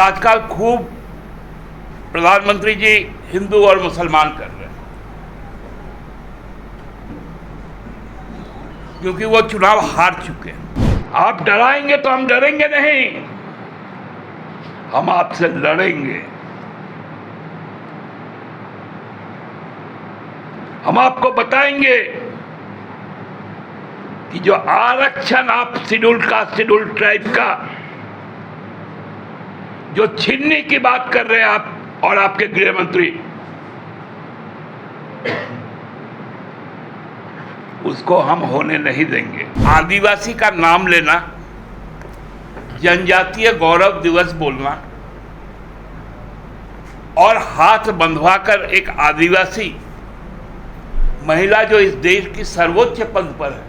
आजकल खूब प्रधानमंत्री जी हिंदू और मुसलमान कर रहे हैं, क्योंकि वो चुनाव हार चुके हैं। आप डराएंगे तो हम डरेंगे नहीं, हम आपसे लड़ेंगे। हम आपको बताएंगे कि जो आरक्षण आप शेड्यूल कास्ट शेड्यूल ट्राइब का जो छीनने की बात कर रहे हैं आप और आपके गृह मंत्री, उसको हम होने नहीं देंगे। आदिवासी का नाम लेना, जनजातीय गौरव दिवस बोलना और हाथ बंधवाकर एक आदिवासी महिला जो इस देश की सर्वोच्च पद पर है,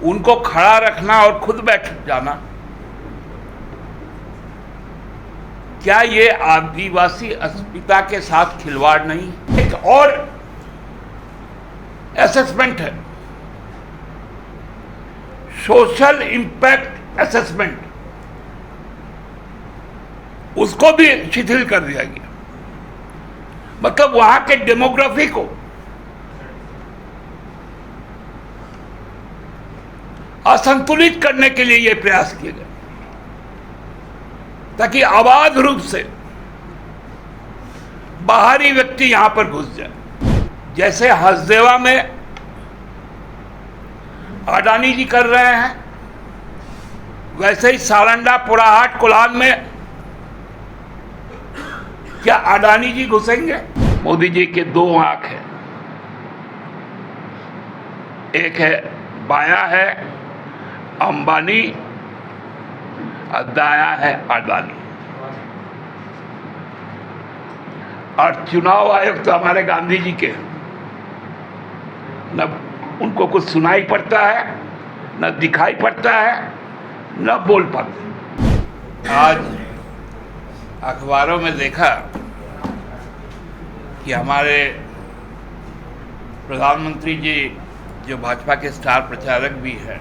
उनको खड़ा रखना और खुद बैठ जाना, क्या ये आदिवासी अस्मिता के साथ खिलवाड़ नहीं? एक और असेसमेंट है, सोशल इंपैक्ट असेसमेंट, उसको भी शिथिल कर दिया गया। मतलब वहां के डेमोग्राफी को असंतुलित करने के लिए यह प्रयास किए गए, ताकि अबाध रूप से बाहरी व्यक्ति यहां पर घुस जाए। जैसे हसदेवा में अडानी जी कर रहे हैं, वैसे ही सारंडा, पुराहाट, कोलान में क्या अडानी जी घुसेंगे? मोदी जी के दो आंख हैं, एक है बाया है अंबानी और दाया है अडानी। और चुनाव आयोग तो हमारे गांधी जी के, न उनको कुछ सुनाई पड़ता है, न दिखाई पड़ता है, न बोल पाते। आज अखबारों में देखा कि हमारे प्रधानमंत्री जी, जो भाजपा के स्टार प्रचारक भी हैं,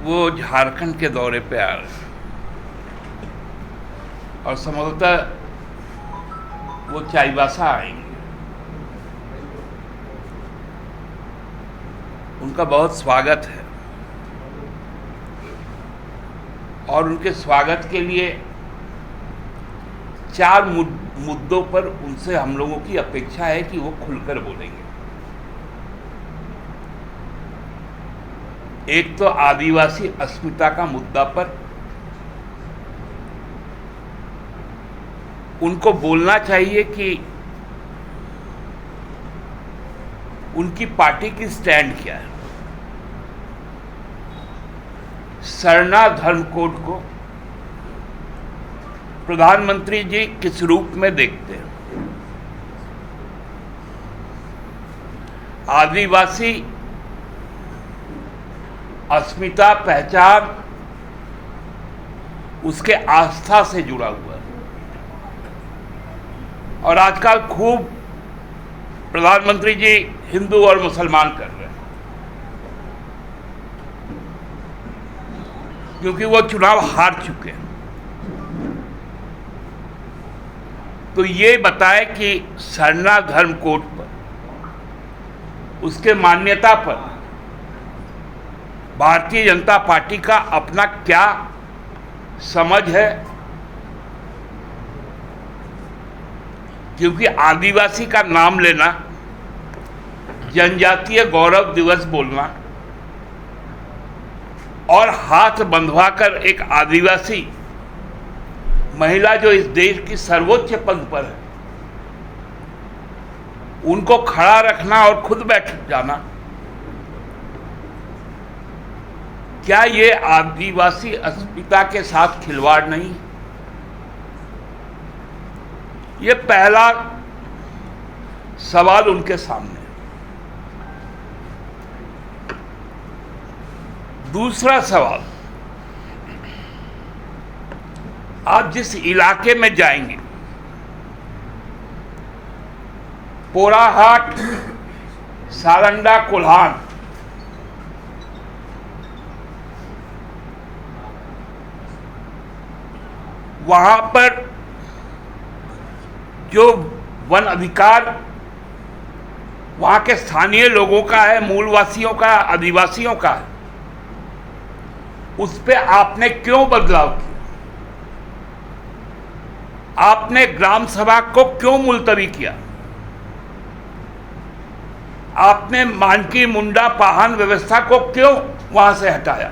वो झारखंड के दौरे पे आ रहे हैं और संभवतः वो चाईबासा आएंगे। उनका बहुत स्वागत है और उनके स्वागत के लिए 4 मुद्दों पर उनसे हम लोगों की अपेक्षा है कि वो खुलकर बोलेंगे। एक तो आदिवासी अस्मिता का मुद्दा पर उनको बोलना चाहिए कि उनकी पार्टी की स्टैंड क्या है। सरना धर्म कोड को प्रधानमंत्री जी किस रूप में देखते हैं? आदिवासी अस्मिता, पहचान उसके आस्था से जुड़ा हुआ है और आजकल खूब प्रधानमंत्री जी हिंदू और मुसलमान कर रहे हैं, क्योंकि वो चुनाव हार चुके हैं। तो ये बताए कि सरना धर्म कोड पर, उसके मान्यता पर भारतीय जनता पार्टी का अपना क्या समझ है, क्योंकि आदिवासी का नाम लेना, जनजातीय गौरव दिवस बोलना और हाथ बंधवाकर एक आदिवासी महिला जो इस देश की सर्वोच्च पद पर है, उनको खड़ा रखना और खुद बैठ जाना, क्या ये आदिवासी अस्मिता के साथ खिलवाड़ नहीं? ये पहला सवाल उनके सामने। दूसरा सवाल, आप जिस इलाके में जाएंगे, पोराहाट, सारंडा, कोल्हान, वहां पर जो वन अधिकार वहां के स्थानीय लोगों का है, मूलवासियों का, आदिवासियों का है, उस पे आपने क्यों बदलाव किया? आपने ग्राम सभा को क्यों मुलतवी किया? आपने मानकी मुंडा पाहन व्यवस्था को क्यों वहां से हटाया?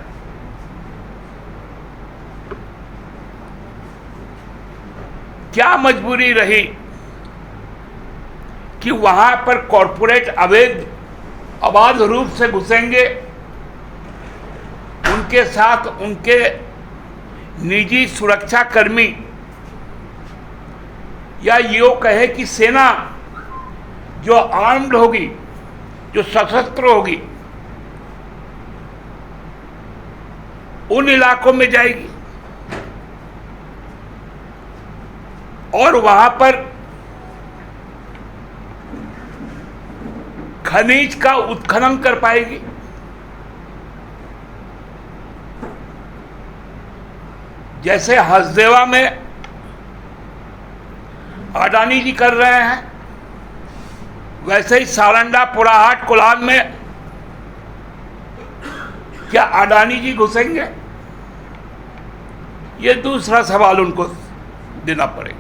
क्या मजबूरी रही कि वहां पर कॉरपोरेट अवैध रूप से घुसेंगे, उनके साथ उनके निजी सुरक्षा कर्मी या यो कहे कि सेना जो आर्म्ड होगी, जो सशस्त्र होगी, उन इलाकों में जाएगी और वहां पर खनिज का उत्खनन कर पाएगी? जैसे हसदेवा में अडानी जी कर रहे हैं, वैसे ही सारंडा, पुराहाट, कोलान में क्या अडानी जी घुसेंगे? ये दूसरा सवाल उनको देना पड़ेगा।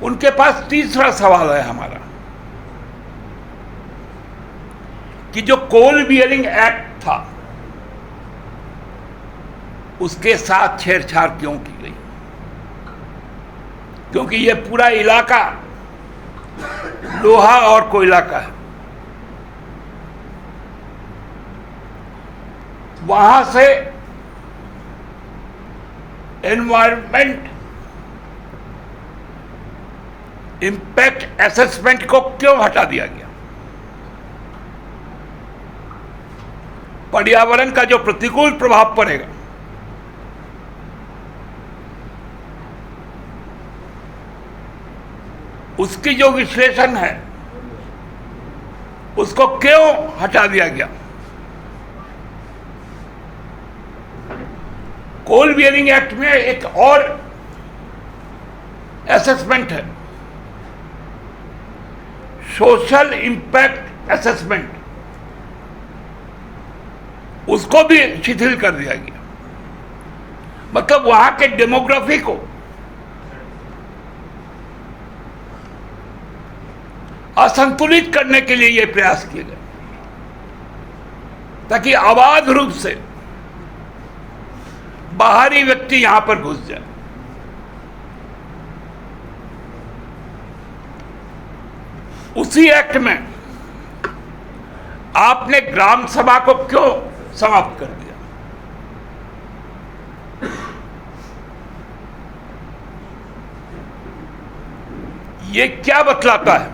उनके पास तीसरा सवाल है हमारा कि जो कोल बियरिंग एक्ट था उसके साथ छेड़छाड़ क्यों की गई? क्योंकि यह पूरा इलाका लोहा और कोयला का है। वहां से एनवायरमेंट इंपैक्ट असेसमेंट को क्यों हटा दिया गया? पर्यावरण का जो प्रतिकूल प्रभाव पड़ेगा उसकी जो विश्लेषण है उसको क्यों हटा दिया गया? कोल बियरिंग एक्ट में एक और असेसमेंट है, सोशल इंपैक्ट असेसमेंट, उसको भी शिथिल कर दिया गया। मतलब वहां के डेमोग्राफी को असंतुलित करने के लिए यह प्रयास किए गए ताकि अवैध रूप से बाहरी व्यक्ति यहां पर घुस जाए। उसी एक्ट में आपने ग्राम सभा को क्यों समाप्त कर दिया? यह क्या बतलाता है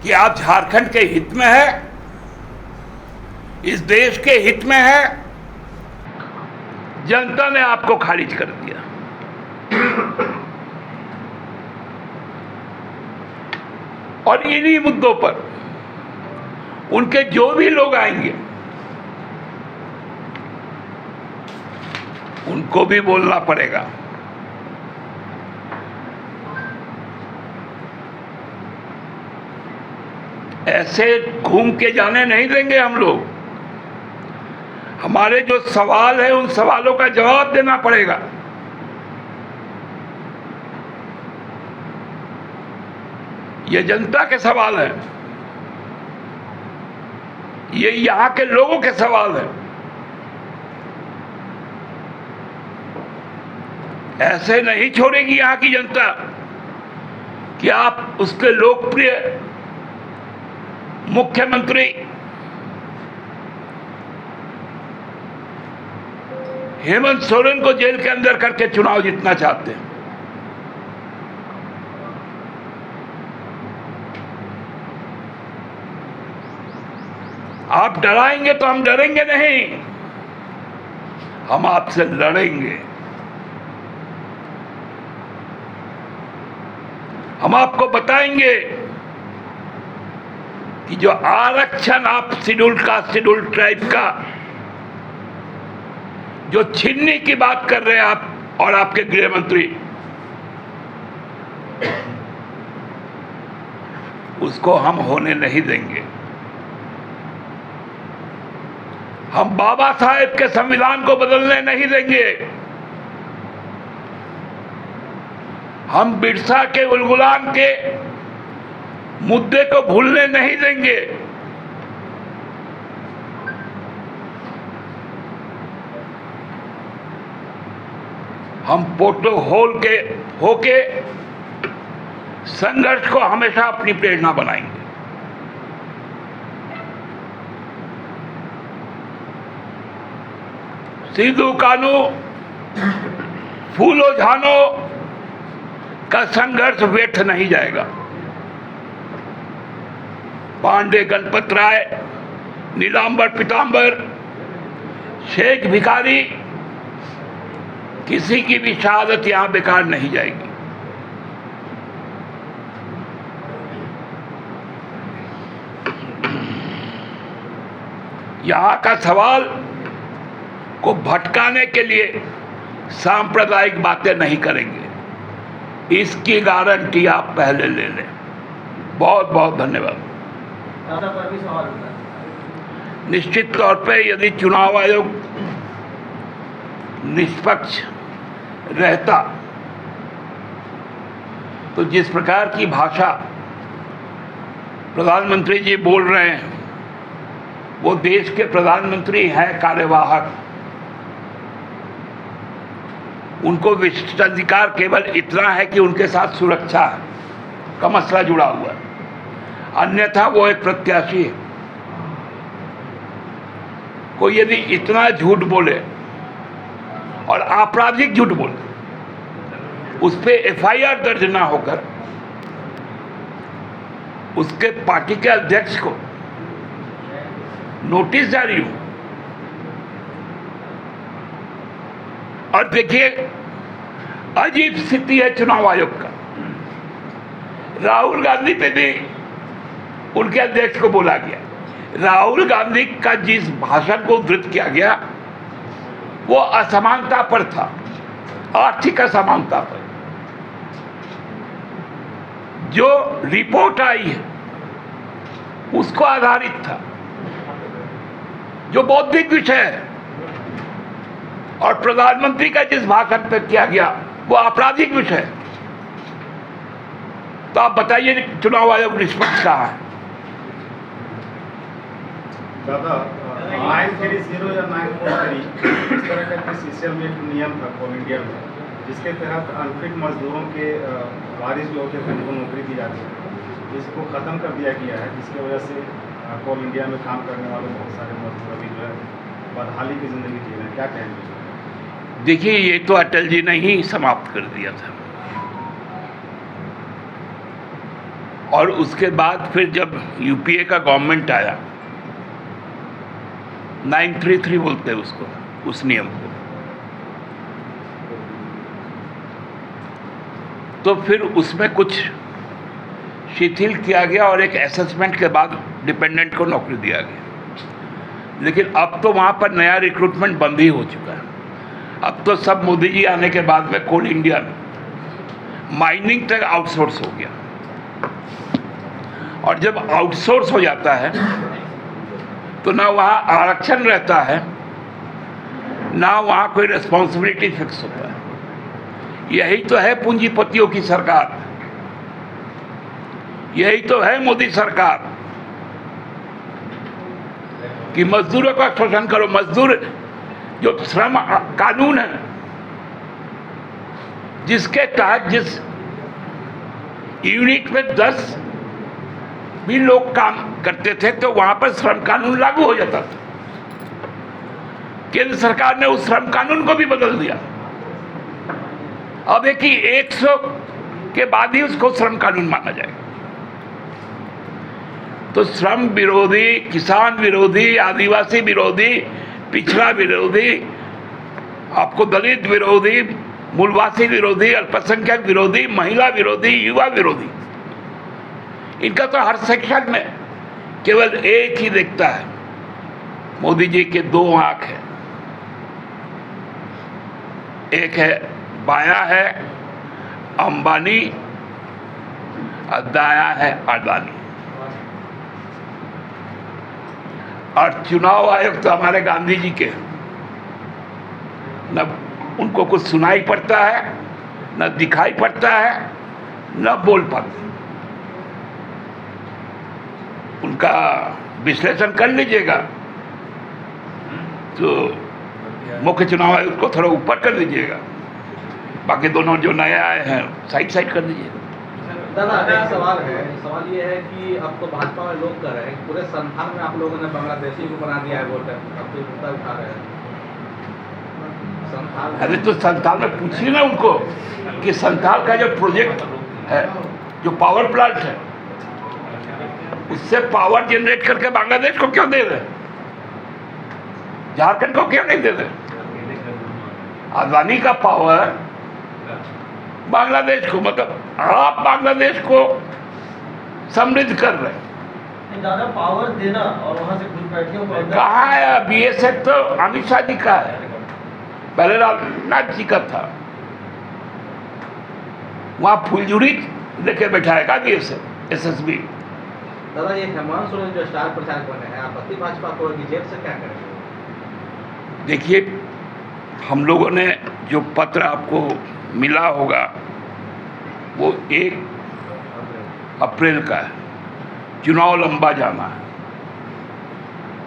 कि आप झारखंड के हित में है, इस देश के हित में है? जनता ने आपको खारिज कर दिया। और इन्हीं मुद्दों पर उनके जो भी लोग आएंगे उनको भी बोलना पड़ेगा। ऐसे घूम के जाने नहीं देंगे हम लोग। हमारे जो सवाल है उन सवालों का जवाब देना पड़ेगा। ये जनता के सवाल है, ये यहां के लोगों के सवाल है। ऐसे नहीं छोड़ेगी यहां की जनता कि आप उसके लोकप्रिय मुख्यमंत्री हेमंत सोरेन को जेल के अंदर करके चुनाव जीतना चाहते हैं। आप डराएंगे तो हम डरेंगे नहीं, हम आपसे लड़ेंगे। हम आपको बताएंगे कि जो आरक्षण आप शेड्यूल कास्ट, शेड्यूल ट्राइब का जो छीनने की बात कर रहे हैं आप और आपके गृह मंत्री, उसको हम होने नहीं देंगे। हम बाबा साहेब के संविधान को बदलने नहीं देंगे। हम बिरसा के उलगुलान के मुद्दे को भूलने नहीं देंगे। हम पोटो होल के होके संघर्ष को हमेशा अपनी प्रेरणा बनाएंगे। सिद्धू कानू फूलो झानो का संघर्ष व्यर्थ नहीं जाएगा। पांडे गणपत राय, नीलांबर पीतांबर, शेख भिखारी, किसी की भी शहादत यहां बेकार नहीं जाएगी। यहां का सवाल को भटकाने के लिए सांप्रदायिक बातें नहीं करेंगे, इसकी गारंटी आप पहले ले लें। बहुत बहुत धन्यवाद। पर भी सवाल होता है। निश्चित तौर पे यदि चुनाव आयोग निष्पक्ष रहता तो जिस प्रकार की भाषा प्रधानमंत्री जी बोल रहे हैं, वो देश के प्रधानमंत्री हैं, कार्यवाहक। उनको विशेषाधिकार केवल इतना है कि उनके साथ सुरक्षा का मसला जुड़ा हुआ है, अन्यथा वो एक प्रत्याशी है। कोई यदि इतना झूठ बोले और आपराधिक झूठ बोले, उस पे एफआईआर दर्ज ना होकर उसके पार्टी के अध्यक्ष को नोटिस जारी हो, और देखिए अजीब स्थिति है चुनाव आयोग का। राहुल गांधी पे भी उनके अध्यक्ष को बोला गया। राहुल गांधी का जिस भाषण को उद्धृत किया गया वो असमानता पर था, आर्थिक असमानता पर। जो रिपोर्ट आई है उसको आधारित था, जो बौद्धिक विषय है। और प्रधानमंत्री का जिस भाषण पर किया गया वो आपराधिक विषय है। तो आप बताइए चुनाव आयोग निष्पक्ष कहाँ है? दादा 930 या 943 इस तरह का सीसीएल में एक नियम था कोल इंडिया में, जिसके तहत अनफिट मजदूरों के वारिस जो होते थे उनको नौकरी दी जाती है। इसको ख़त्म कर दिया गया है, जिसकी वजह से कोल इंडिया में काम करने वाले बहुत सारे मजदूर अभी जो है बदहाली की ज़िंदगी जी रहे हैं। क्या कहेंगे? देखिए, ये तो अटल जी ने ही समाप्त कर दिया था, और उसके बाद फिर जब यूपीए का गवर्नमेंट आया, 933 बोलते हैं उसको, उस नियम को, तो फिर उसमें कुछ शिथिल किया गया और एक असेसमेंट के बाद डिपेंडेंट को नौकरी दिया गया। लेकिन अब तो वहाँ पर नया रिक्रूटमेंट बंद ही हो चुका है। अब तो सब मोदी जी आने के बाद में कोल इंडिया में माइनिंग तक आउटसोर्स हो गया, और जब आउटसोर्स हो जाता है तो ना वहाँ आरक्षण रहता है, ना वहाँ कोई रिस्पॉन्सिबिलिटी फिक्स होता है। यही तो है पूंजीपतियों की सरकार, यही तो है मोदी सरकार कि मजदूरों का शोषण करो। मजदूर जो श्रम कानून है, जिसके तहत जिस यूनिट में 10 भी लोग काम करते थे तो वहां पर श्रम कानून लागू हो जाता था। केंद्र सरकार ने उस श्रम कानून को भी बदल दिया। अब है कि 100 के बाद ही उसको श्रम कानून माना जाएगा। तो श्रम विरोधी, किसान विरोधी, आदिवासी विरोधी, पिछड़ा विरोधी, आपको दलित विरोधी, मूलवासी विरोधी, अल्पसंख्यक विरोधी, महिला विरोधी, युवा विरोधी, इनका तो हर सेक्शन में केवल एक ही दिखता है, मोदी जी के 2 आंख है। एक है बाया है अंबानी और दाया है अडानी। और चुनाव आयोग तो हमारे गांधी जी के, न उनको कुछ सुनाई पड़ता है, न दिखाई पड़ता है, न बोल पाते। उनका विश्लेषण कर लीजिएगा तो मुख्य चुनाव आयोग को थोड़ा ऊपर कर लीजिएगा, बाकी दोनों जो नए आए हैं साइड कर दीजिएगा। दादा एक सवाल है, सवाल ये है कि अब तो भाजपा में लोग कह रहे हैं पूरे संस्थान में आप लोगों ने बांग्लादेशी को बना दिया है वोटर, अब तो मुद्दा उठा रहे हैं संस्थान। अरे तो संस्थान में पूछिए ना उनको कि संस्थान का जो प्रोजेक्ट है, जो पावर प्लांट है, उससे पावर जनरेट करके बांग्लादेश को क्यों दे रहे, झारखंड को क्यों नहीं दे रहे? अदानी का पावर बांग्लादेश को, मतलब आप बांग्लादेश को समृद्ध कर रहे हैं। ज्यादा पावर देना और वहां से घुसपैठियों को कहाँ है? बीएसएफ तो अमित शाह जी का है, पहले राजनाथ जी का था। वहां फुलझुरी लेके बैठाएगा बीएसएफ, एसएसबी। दादा ये हेमंत सोरेन जो स्टार प्रचारक बने हैं, आपत्ति भाजपा को कि जेल से क्या करेंगे? देखिए, हम लोगों ने जो पत्र आपको मिला होगा वो 1 अप्रैल का है, चुनाव लंबा जाना है।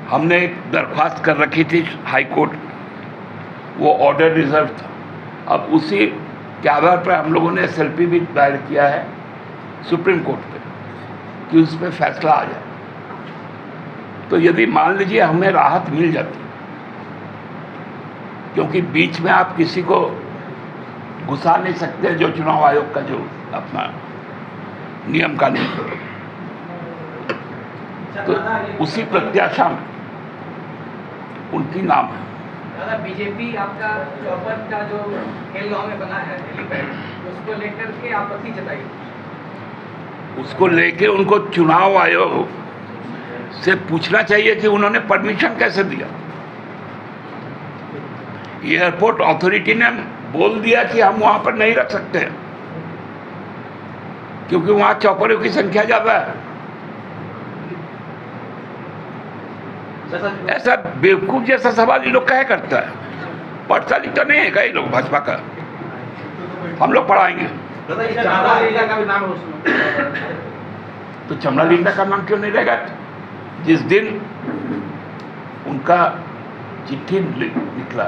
हमने एक दरख्वास्त कर रखी थी हाई कोर्ट, वो ऑर्डर रिजर्व था। अब उसी के आधार पर हम लोगों ने एसएलपी भी दायर किया है सुप्रीम कोर्ट पे कि उस पर फैसला आ जाए। तो यदि मान लीजिए हमें राहत मिल जाती, क्योंकि बीच में आप किसी को घुसा नहीं सकते, जो चुनाव आयोग का जो अपना नियम कानून, तो उसी प्रत्याशा में उनकी नाम है। दादा बीजेपी आपका चौपट का जो खेलगांव में बना है हेलीपैड, उसको लेकर के आपत्ति जताई। उसको लेके उनको चुनाव आयोग से पूछना चाहिए कि उन्होंने परमिशन कैसे दिया। एयरपोर्ट अथॉरिटी ने बोल दिया कि हम वहां पर नहीं रख सकते हैं क्योंकि वहां चौपड़ों की संख्या ज्यादा है। ऐसा बेवकूफ जैसा सवाल ये लोग क्या करता है? पढ़ता लिखता नहीं है क्या ये लोग भाजपा का? हम लोग पढ़ाएंगे। तो चमड़ा लिंडा का नाम क्यों नहीं रहेगा? जिस दिन उनका चिट्ठी निकला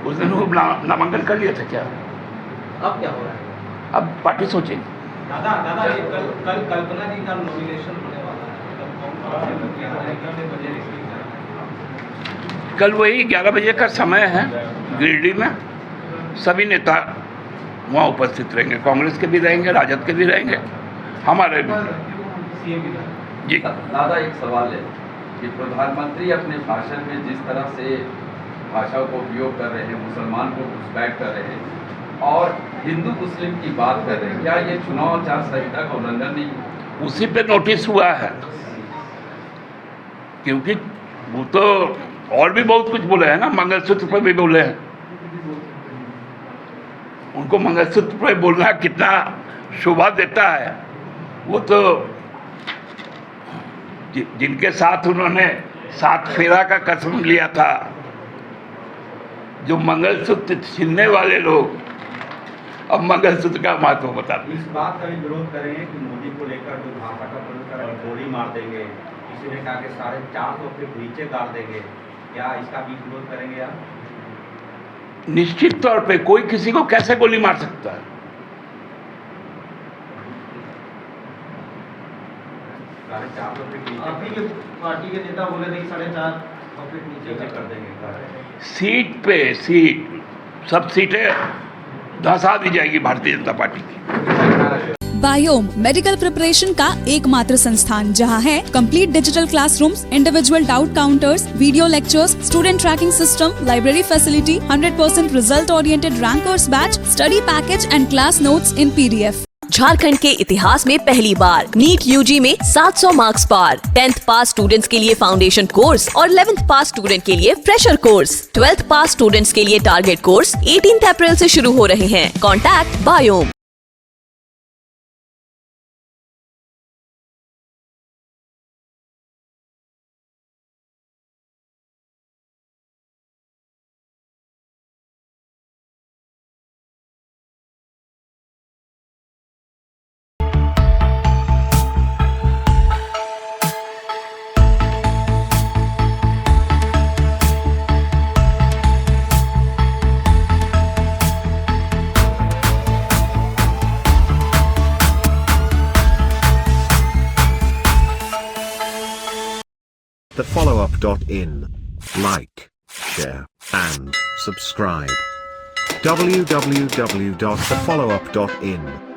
उस दिन वो नामांकन कर लिया था क्या? अब क्या हो रहा है? अब पार्टी सोचेगी। दादा ये कल कल्पना जी का नॉमिनेशन होने वाला है, कल वही 11 बजे का समय है, गिरिडीह में सभी नेता वहाँ उपस्थित रहेंगे, कांग्रेस के भी रहेंगे, राजद के भी रहेंगे, हमारे भी। जी दादा एक सवाल है कि प्रधानमंत्री अपने भाषण में जिस तरह से भाषा को उपयोग कर रहे हैं, मुसलमान को घुसपैठ कर रहे हैं और हिंदू मुस्लिम की बात कर रहे हैं, क्या ये चुनाव आचार संहिता का उल्लंघन नहीं? उसी पे नोटिस हुआ है, क्योंकि वो तो और भी बहुत कुछ बोले हैं ना, मंगलसूत्र पर भी बोले हैं। उनको मंगलसूत्र पर बोलना कितना शोभा देता है, वो तो जिनके साथ उन्होंने 7 फेरा का कसम लिया था, जो मंगलसूत्र छीनने वाले लोग अब मंगलसूत्र का महत्व बताते। इस बात का भी विरोध करेंगे कि मोदी को लेकर जो भाषा का प्रयोग कर रहे हैं, गोली मार देंगे, किसी ने कहा कि 450 फीट नीचे गाड़ देंगे, क्या इसका भी विरोध करेंगे आप? निश्चित तौर पे कोई किसी को कैसे गोली मार सकता है? 450 फीट नीचे अभी के पार्टी के नेता बोले थे कि 450 फीट नीचे कर देंगे। सीट पे सीट सब सीटें धंसा दी जाएगी भारतीय जनता पार्टी की। बायोम मेडिकल प्रिपरेशन का एकमात्र संस्थान जहां है complete digital classrooms, individual doubt counters, video lectures, student tracking system, library facility, 100% result oriented rankers batch, study package and class notes in PDF। Jharkhand के इतिहास में पहली बार नीट यूजी में 700 मार्क्स पार। 10th पास स्टूडेंट्स के लिए फाउंडेशन कोर्स और 11th पास student के लिए फ्रेशर कोर्स। 12th पास स्टूडेंट्स के लिए टारगेट कोर्स 18 अप्रैल से शुरू हो रहे हैं। Contact biome. thefollowup.in. Like, share, and subscribe. www.thefollowup.in